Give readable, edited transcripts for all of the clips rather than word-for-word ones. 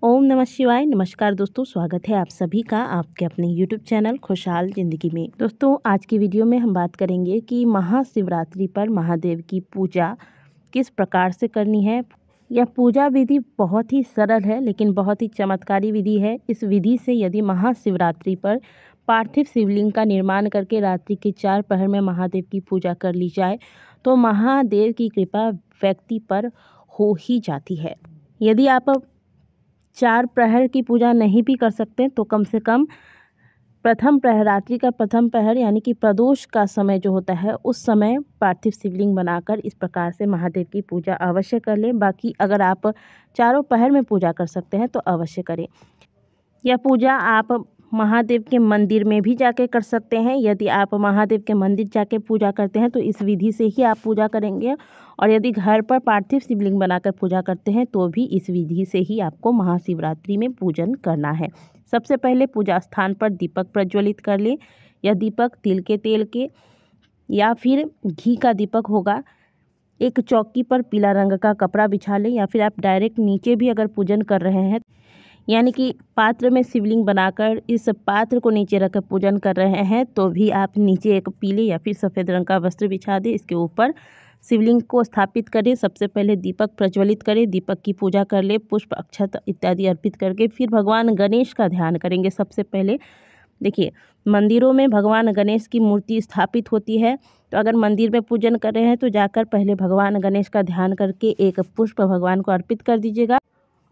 ओम नमः शिवाय। नमस्कार दोस्तों, स्वागत है आप सभी का आपके अपने YouTube चैनल खुशहाल ज़िंदगी में। दोस्तों, आज की वीडियो में हम बात करेंगे कि महाशिवरात्रि पर महादेव की पूजा किस प्रकार से करनी है। यह पूजा विधि बहुत ही सरल है लेकिन बहुत ही चमत्कारी विधि है। इस विधि से यदि महाशिवरात्रि पर पार्थिव शिवलिंग का निर्माण करके रात्रि के 4 पहर में महादेव की पूजा कर ली जाए तो महादेव की कृपा व्यक्ति पर हो ही जाती है। यदि आप 4 प्रहर की पूजा नहीं भी कर सकते तो कम से कम प्रथम प्रहर, रात्रि का प्रथम प्रहर यानी कि प्रदोष का समय जो होता है उस समय पार्थिव शिवलिंग बनाकर इस प्रकार से महादेव की पूजा अवश्य कर लें। बाकी अगर आप चारों पहर में पूजा कर सकते हैं तो अवश्य करें। यह पूजा आप महादेव के मंदिर में भी जाके कर सकते हैं। यदि आप महादेव के मंदिर जाके पूजा करते हैं तो इस विधि से ही आप पूजा करेंगे, और यदि घर पर पार्थिव शिवलिंग बनाकर पूजा करते हैं तो भी इस विधि से ही आपको महाशिवरात्रि में पूजन करना है। सबसे पहले पूजा स्थान पर दीपक प्रज्वलित कर लें। यह दीपक तिल के तेल के या फिर घी का दीपक होगा। एक चौकी पर पीला रंग का कपड़ा बिछा लें, या फिर आप डायरेक्ट नीचे भी अगर पूजन कर रहे हैं यानी कि पात्र में शिवलिंग बनाकर इस पात्र को नीचे रखकर पूजन कर रहे हैं तो भी आप नीचे एक पीले या फिर सफ़ेद रंग का वस्त्र बिछा दें। इसके ऊपर शिवलिंग को स्थापित करें। सबसे पहले दीपक प्रज्वलित करें, दीपक की पूजा कर ले, पुष्प अक्षत इत्यादि अर्पित करके फिर भगवान गणेश का ध्यान करेंगे। सबसे पहले देखिए, मंदिरों में भगवान गणेश की मूर्ति स्थापित होती है, तो अगर मंदिर में पूजन कर रहे हैं तो जाकर पहले भगवान गणेश का ध्यान करके एक पुष्प भगवान को अर्पित कर दीजिएगा।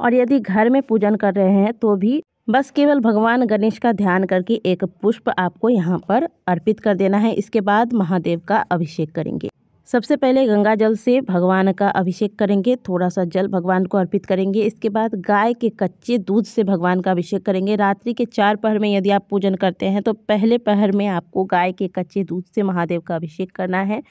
और यदि घर में पूजन कर रहे हैं तो भी बस केवल भगवान गणेश का ध्यान करके एक पुष्प आपको यहाँ पर अर्पित कर देना है। इसके बाद महादेव का अभिषेक करेंगे। सबसे पहले गंगा जल से भगवान का अभिषेक करेंगे, थोड़ा सा जल भगवान को अर्पित करेंगे। इसके बाद गाय के कच्चे दूध से भगवान का अभिषेक करेंगे। रात्रि के 4 पहर में यदि आप पूजन करते हैं तो पहले पहर में आपको गाय के कच्चे दूध से महादेव का अभिषेक करना है।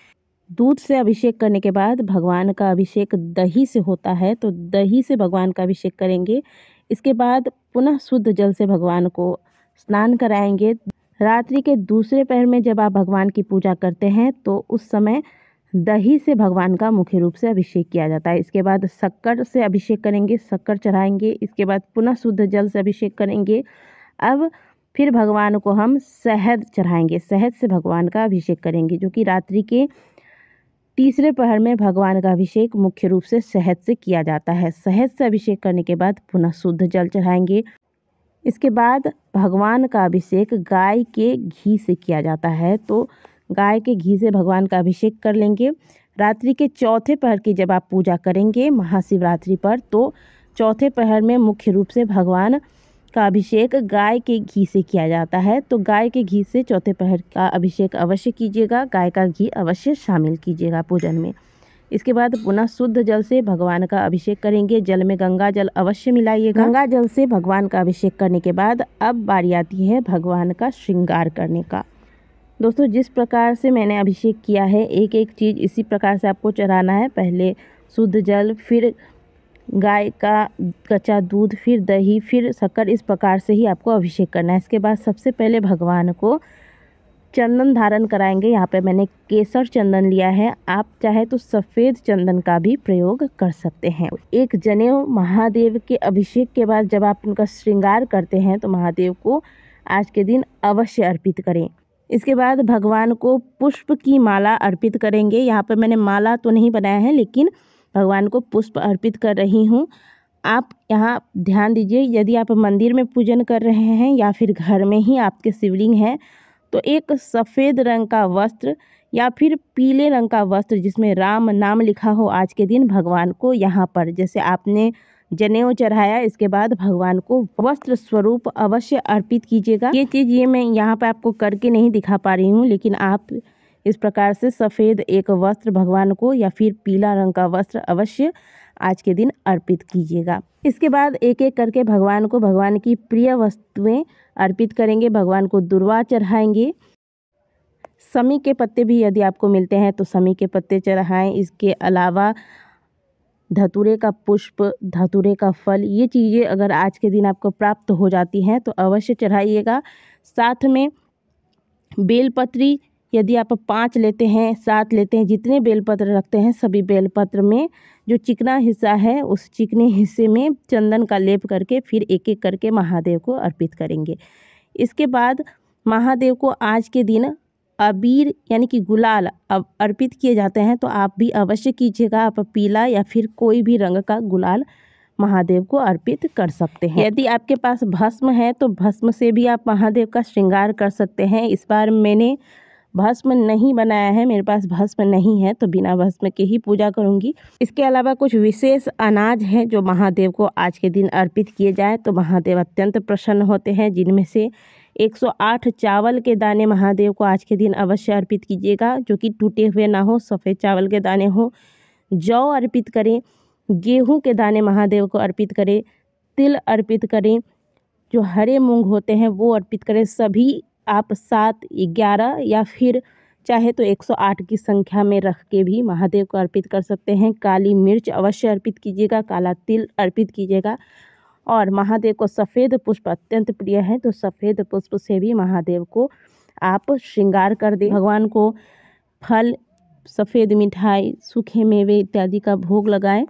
दूध से अभिषेक करने के बाद भगवान का अभिषेक दही से होता है, तो दही से भगवान का अभिषेक करेंगे। इसके बाद पुनः शुद्ध जल से भगवान को स्नान कराएंगे। रात्रि के दूसरे पहर में जब आप भगवान की पूजा करते हैं तो उस समय दही से भगवान का मुख्य रूप से अभिषेक किया जाता है। इसके बाद शक्कर से अभिषेक करेंगे, शक्कर चढ़ाएंगे। इसके बाद पुनः शुद्ध जल से अभिषेक करेंगे। अब फिर भगवान को हम शहद चढ़ाएंगे, शहद से भगवान का अभिषेक करेंगे, जो कि रात्रि के तीसरे पहर में भगवान का अभिषेक मुख्य रूप से शहद से किया जाता है। शहद से अभिषेक करने के बाद पुनः शुद्ध जल चढ़ाएंगे। इसके बाद भगवान का अभिषेक गाय के घी से किया जाता है, तो गाय के घी से भगवान का अभिषेक कर लेंगे। रात्रि के चौथे पहर की जब आप पूजा करेंगे महाशिवरात्रि पर तो चौथे पहर में मुख्य रूप से भगवान का अभिषेक गाय के घी से किया जाता है, तो गाय के घी से चौथे पहर का अभिषेक अवश्य कीजिएगा। गाय का घी अवश्य शामिल कीजिएगा पूजन में। इसके बाद पुनः शुद्ध जल से भगवान का अभिषेक करेंगे। जल में गंगा जल अवश्य मिलाइएगा। गंगा जल से भगवान का अभिषेक करने के बाद अब बारी आती है भगवान का श्रृंगार करने का। दोस्तों, जिस प्रकार से मैंने अभिषेक किया है एक एक चीज़ इसी प्रकार से आपको चढ़ाना है। पहले शुद्ध जल, फिर गाय का कच्चा दूध, फिर दही, फिर शक्कर, इस प्रकार से ही आपको अभिषेक करना है। इसके बाद सबसे पहले भगवान को चंदन धारण कराएंगे। यहाँ पे मैंने केसर चंदन लिया है, आप चाहे तो सफ़ेद चंदन का भी प्रयोग कर सकते हैं। एक जनेऊ महादेव के अभिषेक के बाद जब आप उनका श्रृंगार करते हैं तो महादेव को आज के दिन अवश्य अर्पित करें। इसके बाद भगवान को पुष्प की माला अर्पित करेंगे। यहाँ पर मैंने माला तो नहीं बनाया है लेकिन भगवान को पुष्प अर्पित कर रही हूँ। आप यहाँ ध्यान दीजिए, यदि आप मंदिर में पूजन कर रहे हैं या फिर घर में ही आपके शिवलिंग है तो एक सफ़ेद रंग का वस्त्र या फिर पीले रंग का वस्त्र जिसमें राम नाम लिखा हो आज के दिन भगवान को यहाँ पर, जैसे आपने जनेऊ चढ़ाया, इसके बाद भगवान को वस्त्र स्वरूप अवश्य अर्पित कीजिएगा। ये चीज़ मैं यहाँ पर आपको करके नहीं दिखा पा रही हूँ, लेकिन आप इस प्रकार से सफ़ेद एक वस्त्र भगवान को या फिर पीला रंग का वस्त्र अवश्य आज के दिन अर्पित कीजिएगा। इसके बाद एक एक करके भगवान को भगवान की प्रिय वस्तुएं अर्पित करेंगे। भगवान को दुर्वा चढ़ाएंगे। समी के पत्ते भी यदि आपको मिलते हैं तो समी के पत्ते चढ़ाएं। इसके अलावा धतूरे का पुष्प, धतूरे का फल, ये चीज़ें अगर आज के दिन आपको प्राप्त हो जाती हैं तो अवश्य चढ़ाइएगा। साथ में बेलपत्री, यदि आप 5 लेते हैं, 7 लेते हैं, जितने बेलपत्र रखते हैं सभी बेलपत्र में जो चिकना हिस्सा है उस चिकने हिस्से में चंदन का लेप करके फिर एक एक करके महादेव को अर्पित करेंगे। इसके बाद महादेव को आज के दिन अबीर यानी कि गुलाल अब अर्पित किए जाते हैं, तो आप भी अवश्य कीजिएगा। आप पीला या फिर कोई भी रंग का गुलाल महादेव को अर्पित कर सकते हैं। यदि आपके पास भस्म है तो भस्म से भी आप महादेव का श्रृंगार कर सकते हैं। इस बार मैंने भस्म नहीं बनाया है, मेरे पास भस्म नहीं है, तो बिना भस्म के ही पूजा करूंगी। इसके अलावा कुछ विशेष अनाज है जो महादेव को आज के दिन अर्पित किए जाए तो महादेव अत्यंत प्रसन्न होते हैं। जिनमें से 108 चावल के दाने महादेव को आज के दिन अवश्य अर्पित कीजिएगा, जो कि टूटे हुए ना हो, सफ़ेद चावल के दाने हो। जौ अर्पित करें, गेहूं के दाने महादेव को अर्पित करें, तिल अर्पित करें, जो हरे मूंग होते हैं वो अर्पित करें। सभी आप 7, 11 या फिर चाहे तो 108 की संख्या में रख के भी महादेव को अर्पित कर सकते हैं। काली मिर्च अवश्य अर्पित कीजिएगा, काला तिल अर्पित कीजिएगा। और महादेव को सफ़ेद पुष्प अत्यंत प्रिय है, तो सफ़ेद पुष्प से भी महादेव को आप श्रृंगार कर दें। भगवान को फल, सफ़ेद मिठाई, सूखे मेवे इत्यादि का भोग लगाएं।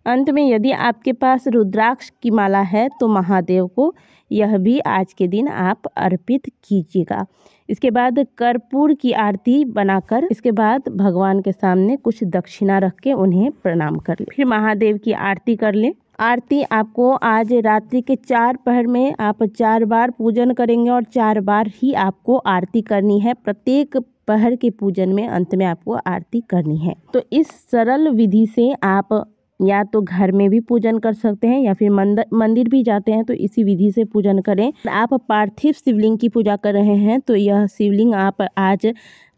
अंत में यदि आपके पास रुद्राक्ष की माला है तो महादेव को यह भी आज के दिन आप अर्पित कीजिएगा। इसके बाद कर्पूर की आरती बनाकर इसके बाद भगवान के सामने कुछ दक्षिणा रख के उन्हें प्रणाम कर लें। फिर महादेव की आरती कर लें। आरती आपको आज रात्रि के 4 पहर में आप 4 बार पूजन करेंगे और 4 बार ही आपको आरती करनी है। प्रत्येक पहर के पूजन में अंत में आपको आरती करनी है। तो इस सरल विधि से आप या तो घर में भी पूजन कर सकते हैं या फिर मंदिर भी जाते हैं तो इसी विधि से पूजन करें। आप पार्थिव शिवलिंग की पूजा कर रहे हैं तो यह शिवलिंग आप आज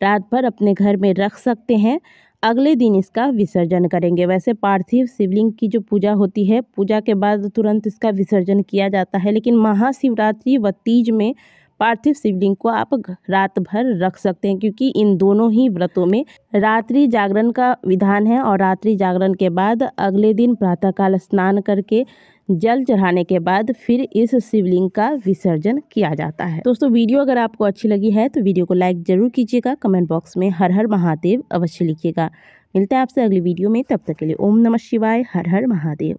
रात भर अपने घर में रख सकते हैं, अगले दिन इसका विसर्जन करेंगे। वैसे पार्थिव शिवलिंग की जो पूजा होती है, पूजा के बाद तुरंत इसका विसर्जन किया जाता है, लेकिन महाशिवरात्रि व तीज में पार्थिव शिवलिंग को आप रात भर रख सकते हैं, क्योंकि इन दोनों ही व्रतों में रात्रि जागरण का विधान है। और रात्रि जागरण के बाद अगले दिन प्रातःकाल स्नान करके जल चढ़ाने के बाद फिर इस शिवलिंग का विसर्जन किया जाता है। दोस्तों, वीडियो अगर आपको अच्छी लगी है तो वीडियो को लाइक जरूर कीजिएगा। कमेंट बॉक्स में हर हर महादेव अवश्य लिखिएगा। मिलते हैं आपसे अगली वीडियो में, तब तक के लिए ओम नमः शिवाय, हर हर महादेव।